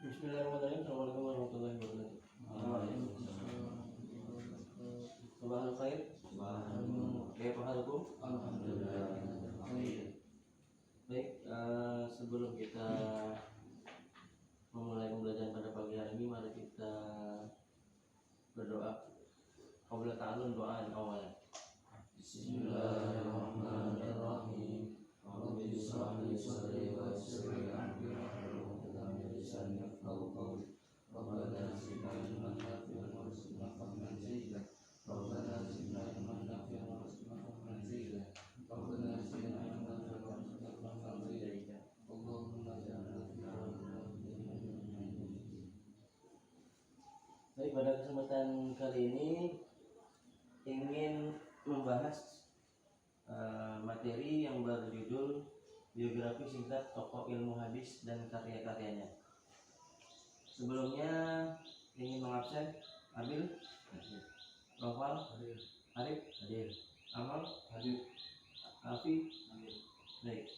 Bismillahirrahmanirrahim. Assalamualaikum warahmatullahi wabarakatuh. Sabahul khair. Kaifa halukum? Alhamdulillah. Baik, sebelum kita memulai pembelajaran pada pagi hari ini, mari kita berdoa. Qabla ta'alun doa awal. Bismillahirrahmanirrahim. Rabbi shrah li sadri wa yassir li amri wahlul 'uqdatam min lisani yafqahu qawli. Rabbana zidna ilman nafi'an warzuqna fahman zaidan. Rabbana zidna ilman nafi'an warzuqna fahman zaidan. Rabbana zidna ilman nafi'an warzuqna fahman zaidan. Allahumma ja'alna fi Baik, pada kesempatan kali ini ingin membahas materi yang berjudul biografi singkat tokoh ilmu hadis dan karya-karyanya. Sebelumnya ingin mengabsen Abil, Nofal, Arif, Amal, Afi. Baik.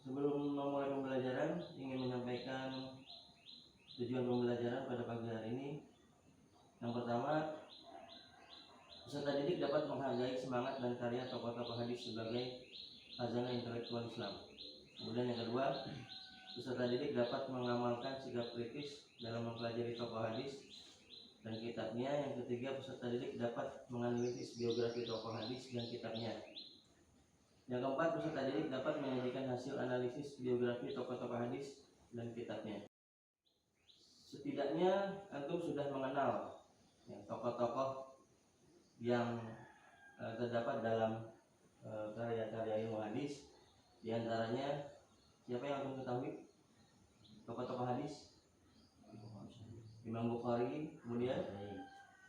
Sebelum memulai pembelajaran, ingin menyampaikan tujuan pembelajaran pada pagi hari ini. Yang pertama, peserta didik dapat menghargai semangat dan karya tokoh-tokoh hadis sebagai khazanah intelektual Islam. Kemudian yang kedua, peserta didik dapat mengamalkan sikap kritis dalam mempelajari tokoh hadis dan kitabnya. Yang ketiga, peserta didik dapat menganalisis biografi tokoh hadis dan kitabnya. Yang keempat, peserta didik dapat menyajikan hasil analisis biografi tokoh-tokoh hadis dan kitabnya. Setidaknya antum sudah mengenal tokoh-tokoh yang terdapat dalam karya-karya ilmu hadis. Di antaranya siapa yang antum ketahui tokoh-tokoh hadis? Imam Bukhari, kemudian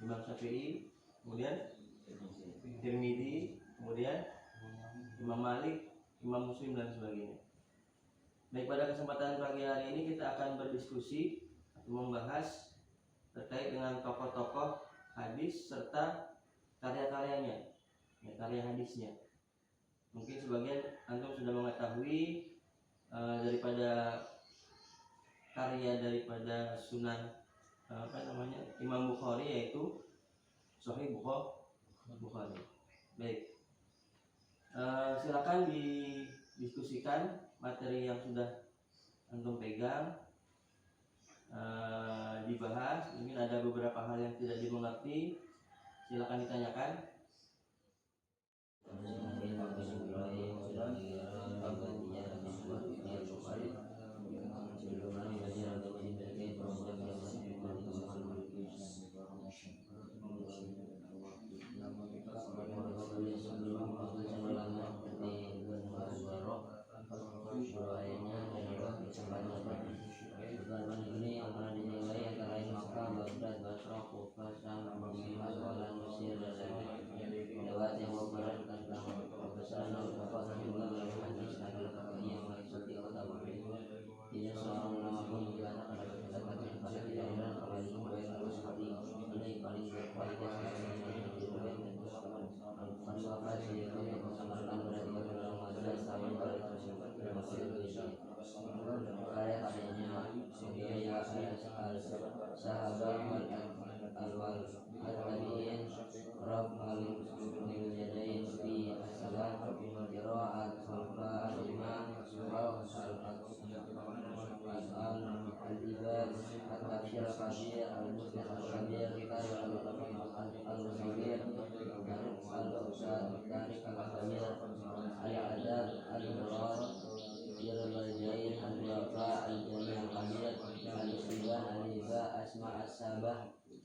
Imam Syafi'i, kemudian Tirmidzi, kemudian Imam Malik, Imam Muslim dan sebagainya. Baik, pada kesempatan pagi hari ini kita akan berdiskusi atau membahas terkait dengan tokoh-tokoh hadis serta karya-karyanya, karya hadisnya. Mungkin sebagian antum sudah mengetahui daripada Sunan Imam Bukhari, yaitu Sahih Bukhari. Baik, silakan didiskusikan materi yang sudah antum pegang, dibahas. Mungkin ada beberapa hal yang tidak dimengerti, silakan ditanyakan.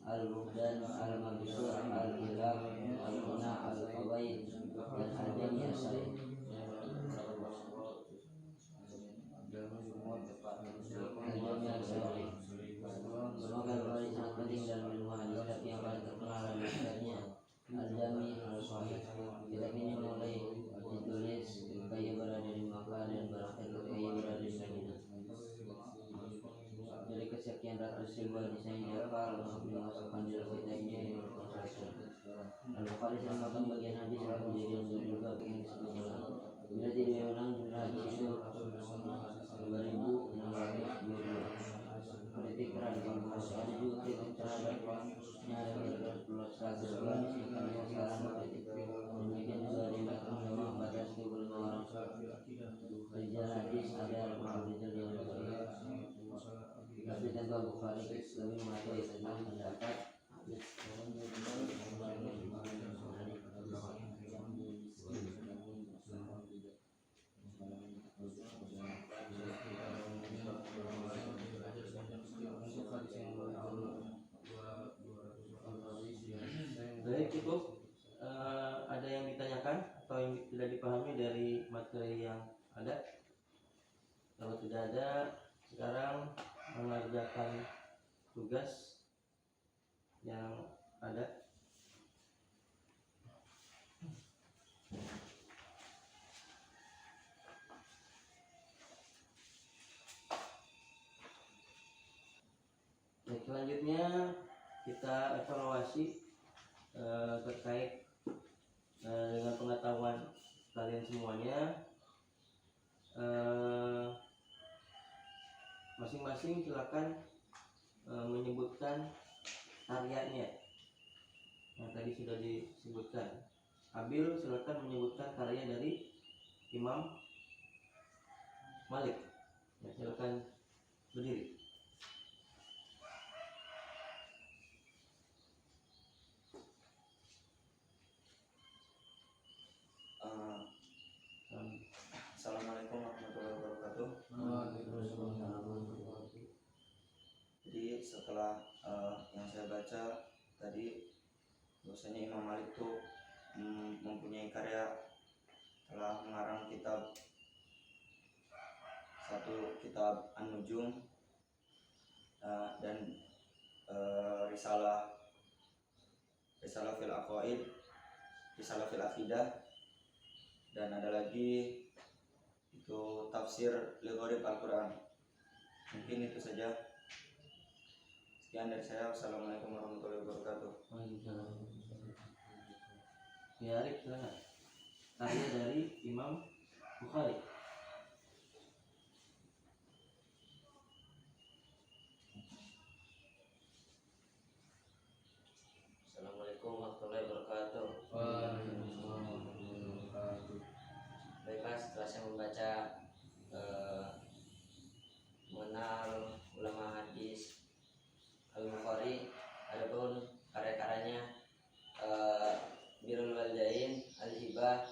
Al-Muhdan, Al-Mansur, Al-Ilham, Al-Quna, Al-Qawaid, dan Al-Jam Yasai. Semoga Al-Qawai sangat penting dalam ilmu hadis, tapi yang paling terkenal adalah kitabnya Al-Jami Al-Sahih. Kitab ini mulai ditulis ketika ia berada di Makkah dan berakhir ketika ia berada di Madinah. Dari kesekian ratus ribu hadis yang dihafal untuk dimasukkan di dalam kitabnya yang berkonsentrasi. Al-Bukhari menambahkan bagian hadis yang menjadi untuk juga yang disebut jalan. Bila tidak menang jumlah hadis itu 2600 Baik, cukup. Ada yang ditanyakan atau yang tidak dipahami dari materi yang ada? Kalau tidak ada, sekarang mengerjakan tugas yang ada. Baik, selanjutnya kita evaluasi terkait dengan pengetahuan kalian semuanya. Masing-masing silakan menyebutkan karyanya yang tadi sudah disebutkan. Abil silakan menyebutkan karya dari Imam Malik. Ya, silakan berdiri. Assalamualaikum warahmatullahi wabarakatuh. Jadi setelah yang saya baca tadi, bahwasanya Imam Malik itu mempunyai karya, telah mengarang satu kitab An-Nujum dan risalah fil aqaid, risalah fil aqidah, dan ada lagi itu tafsir Ligharib Al-Quran. Mungkin itu saja. Sekian dari saya. Wassalamualaikum warahmatullahi wabarakatuh. Ya, Arif, silakan. Karya dari Imam Bukhari. Assalamualaikum warahmatullahi wabarakatuh. Baiklah, setelah saya membaca mengenal ulama hadis Al-Bukhari, adapun karya-karyanya Birrul Walidain, Al-Hibah,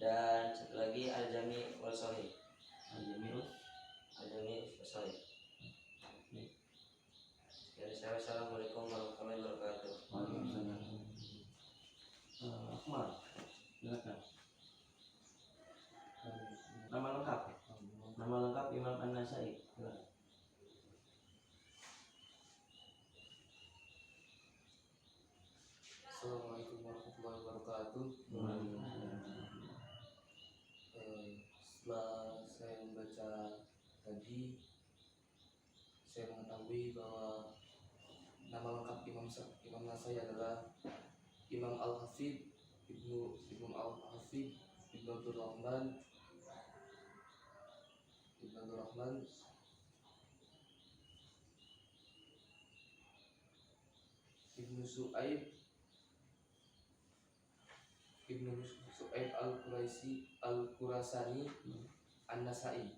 dan satu lagi Al-Jami' wal Shahih. Al-Jami' wal Shahih. Dari saya, wassalamualaikum warahmatullahi wabarakatuh. Waalaikumsalam. Akmal, silakan. Nama lengkap. Nama lengkap Imam An-Nasai. Silakan. Assalamualaikum warahmatullahi wabarakatuh. Setelah saya membaca tadi, saya mengetahui bahwa nama lengkap Imam Nasai adalah Imam Al-Hafidh Ibnu Al-Hafidh Ibnu Abdul Rahman Ibnu Su'aib Al-Qurasani An-Nasai.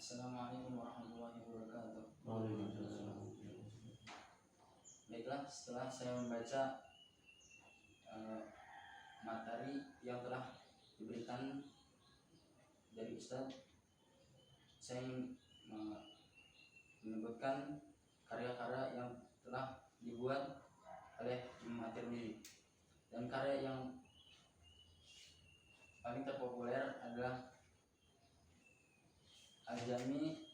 Assalamualaikum warahmatullahi wabarakatuh. Waalaikumsalam. Baiklah, setelah saya membaca materi yang telah diberikan dari Ustadz, saya ingin menyebutkan karya-karya yang telah dibuat oleh Imam At-Tirmidzi. Dan karya yang paling terpopuler adalah Al-Jami'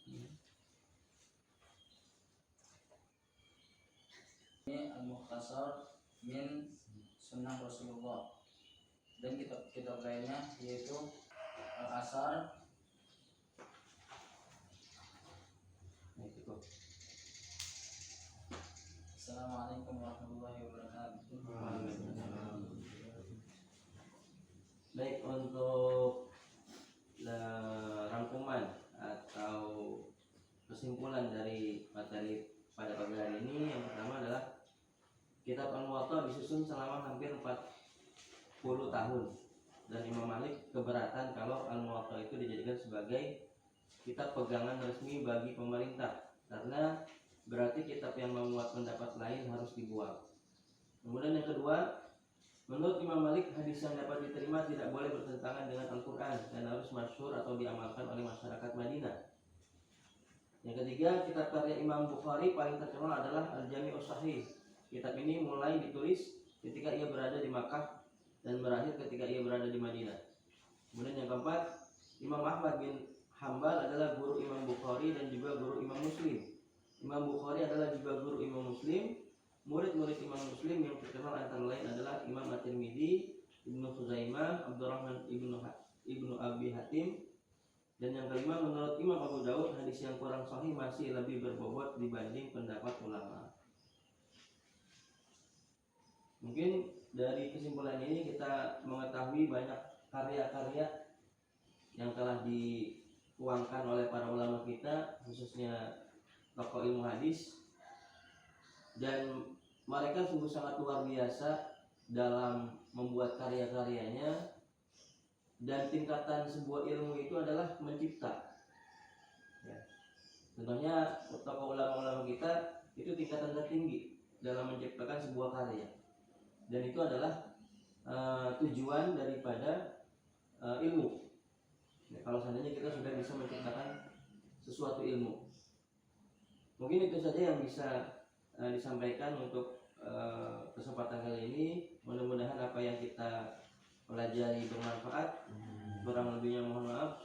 Al-Mukhtasar min Sunnah Rasulullah, dan kitab lainnya yaitu Al-Asar, kesimpulan dari materi pada pagi hari ini, yang pertama adalah kitab Al-Muwatta disusun selama hampir 40 tahun, dan Imam Malik keberatan kalau Al-Muwatta itu dijadikan sebagai kitab pegangan resmi bagi pemerintah, karena berarti kitab yang memuat pendapat lain harus dibuang. Kemudian yang kedua, menurut Imam Malik, hadis yang dapat diterima tidak boleh bertentangan dengan Al-Quran dan harus masyhur atau diamalkan oleh masyarakat Madinah. Yang ketiga, kitab karya Imam Bukhari paling terkenal adalah Al-Jami'us Sahih. Kitab ini mulai ditulis ketika ia berada di Makkah dan berakhir ketika ia berada di Madinah. Kemudian yang keempat, Imam Ahmad bin Hambal adalah guru Imam Bukhari dan juga guru Imam Muslim. Imam Bukhari adalah juga guru Imam Muslim. Murid-murid Imam Muslim yang terkenal antara lain adalah Imam At-Tirmidzi, Ibnu Khuzaimah, Abdurrahman Ibnu Abi Hatim. Dan yang kelima, menurut Imam Abu Daud, hadis yang kurang sahih masih lebih berbobot dibanding pendapat ulama. Mungkin dari kesimpulan ini kita mengetahui banyak karya-karya yang telah dituangkan oleh para ulama kita, khususnya tokoh ilmu hadis, dan mereka sungguh sangat luar biasa dalam membuat karya-karyanya. Dan tingkatan sebuah ilmu itu adalah mencipta. Ya. Contohnya tokoh ulama-ulama kita itu tingkatan tertinggi dalam menciptakan sebuah karya. Dan itu adalah tujuan daripada ilmu. Ya, kalau seandainya kita sudah bisa menciptakan sesuatu ilmu. Mungkin itu saja yang bisa disampaikan untuk kesempatan kali ini. Mudah-mudahan apa yang kita pelajari bermanfaat. Kurang lebihnya mohon maaf.